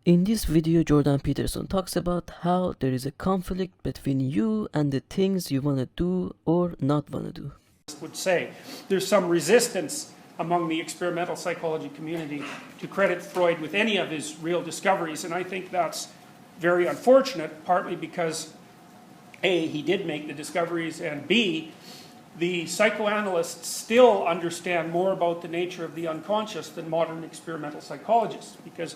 In this video, Jordan Peterson talks about how there is a conflict between you and the things you want to do or not want to do. Would say there's some resistance among the experimental psychology community to credit Freud with any of his real discoveries, and I think that's very unfortunate, partly because A, he did make the discoveries, and B, the psychoanalysts still understand more about the nature of the unconscious than modern experimental psychologists, because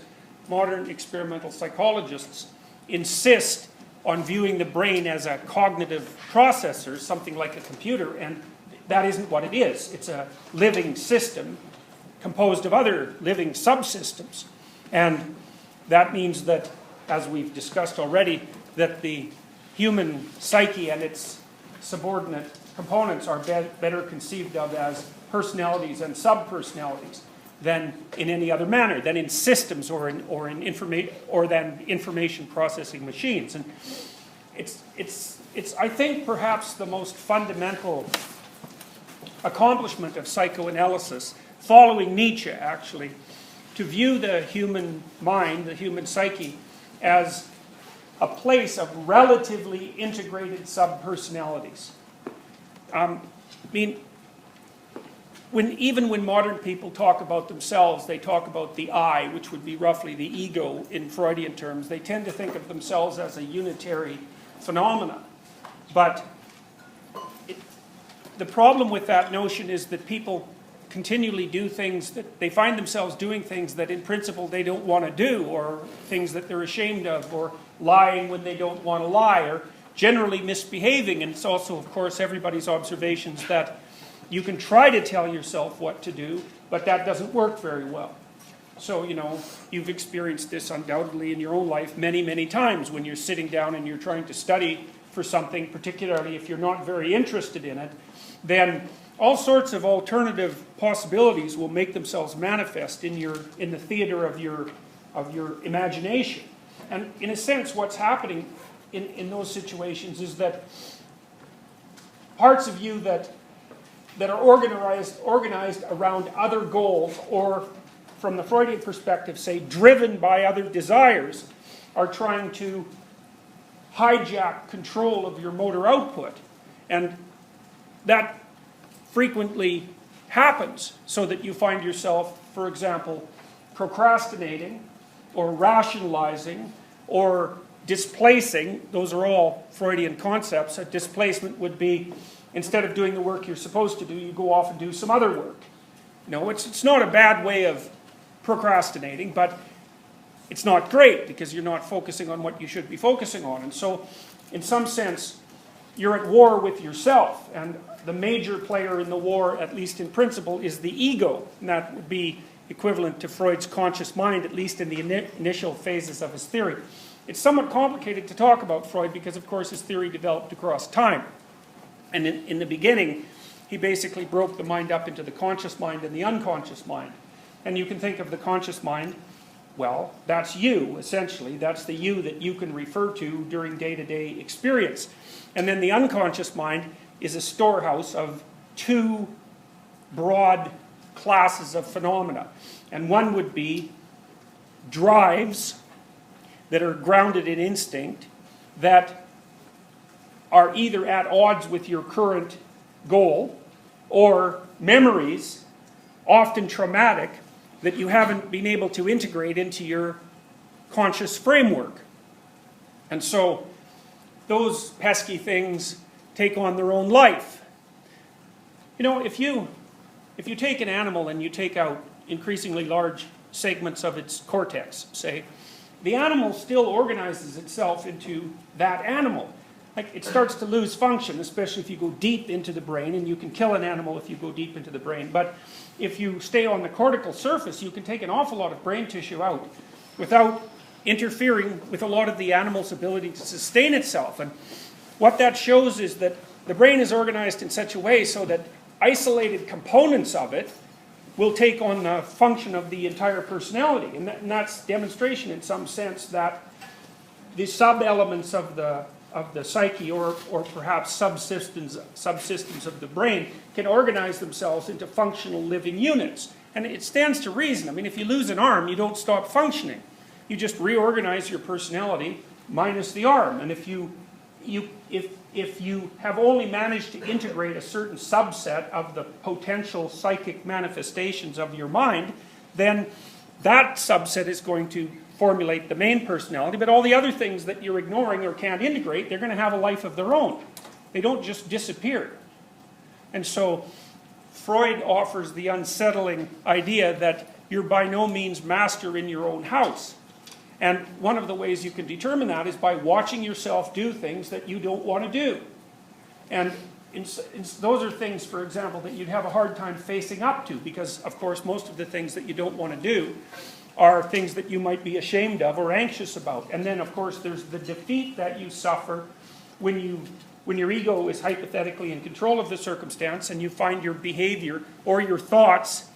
modern experimental psychologists insist on viewing the brain as a cognitive processor, something like a computer, and that isn't what it is. It's a living system composed of other living subsystems. And that means that, as we've discussed already, that the human psyche and its subordinate components are better conceived of as personalities and subpersonalities than in any other manner, than in systems or than information processing machines. And it's I think perhaps the most fundamental accomplishment of psychoanalysis, following Nietzsche actually, to view the human mind, the human psyche, as a place of relatively integrated subpersonalities. Even when modern people talk about themselves, they talk about the I, which would be roughly the ego in Freudian terms. They tend to think of themselves as a unitary phenomena. But the problem with that notion is that people continually do things that they find themselves doing things that in principle they don't want to do, or things that they're ashamed of, or lying when they don't want to lie, or generally misbehaving. And it's also, of course, everybody's observations that you can try to tell yourself what to do, but that doesn't work very well. So, you've experienced this undoubtedly in your own life many, many times when you're sitting down and you're trying to study for something, particularly if you're not very interested in it, then all sorts of alternative possibilities will make themselves manifest in the theater of your imagination. And in a sense, what's happening in those situations is that parts of you that are organized around other goals, or from the Freudian perspective, say, driven by other desires, are trying to hijack control of your motor output. And that frequently happens so that you find yourself, for example, procrastinating or rationalizing or displacing. Those are all Freudian concepts. A displacement would be, instead of doing the work you're supposed to do, you go off and do some other work. It's not a bad way of procrastinating, but it's not great because you're not focusing on what you should be focusing on. And so, in some sense, you're at war with yourself. And the major player in the war, at least in principle, is the ego. And that would be equivalent to Freud's conscious mind, at least in the initial phases of his theory. It's somewhat complicated to talk about Freud because, of course, his theory developed across time. And in the beginning, he basically broke the mind up into the conscious mind and the unconscious mind. And you can think of the conscious mind, well, that's you, essentially. That's the you that you can refer to during day-to-day experience. And then the unconscious mind is a storehouse of two broad classes of phenomena. And one would be drives that are grounded in instinct, that are either at odds with your current goal, or memories, often traumatic, that you haven't been able to integrate into your conscious framework. And so those pesky things take on their own life. If you take an animal and you take out increasingly large segments of its cortex, say, the animal still organizes itself into that animal. It starts to lose function, especially if you go deep into the brain, and you can kill an animal if you go deep into the brain. But if you stay on the cortical surface, you can take an awful lot of brain tissue out without interfering with a lot of the animal's ability to sustain itself. And what that shows is that the brain is organized in such a way so that isolated components of it will take on the function of the entire personality. And that's demonstration, in some sense, that the sub-elements of the psyche, or perhaps subsystems of the brain, can organize themselves into functional living units. And it stands to reason. If you lose an arm, you don't stop functioning. You just reorganize your personality minus the arm. And if you have only managed to integrate a certain subset of the potential psychic manifestations of your mind, then that subset is going to formulate the main personality, but all the other things that you're ignoring or can't integrate, they're going to have a life of their own. They don't just disappear. And so Freud offers the unsettling idea that you're by no means master in your own house. And one of the ways you can determine that is by watching yourself do things that you don't want to do. And those are things, for example, that you'd have a hard time facing up to, because, of course, most of the things that you don't want to do are things that you might be ashamed of or anxious about. And then, of course, there's the defeat that you suffer when your ego is hypothetically in control of the circumstance and you find your behavior or your thoughts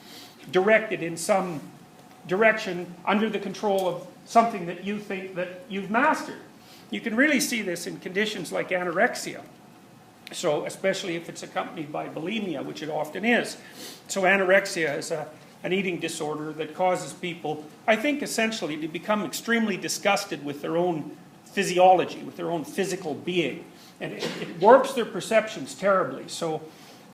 directed in some direction under the control of something that you think that you've mastered. You can really see this in conditions like anorexia. So, especially if it's accompanied by bulimia, which it often is. So anorexia is an eating disorder that causes people, I think, essentially to become extremely disgusted with their own physiology, with their own physical being. And it warps their perceptions terribly. So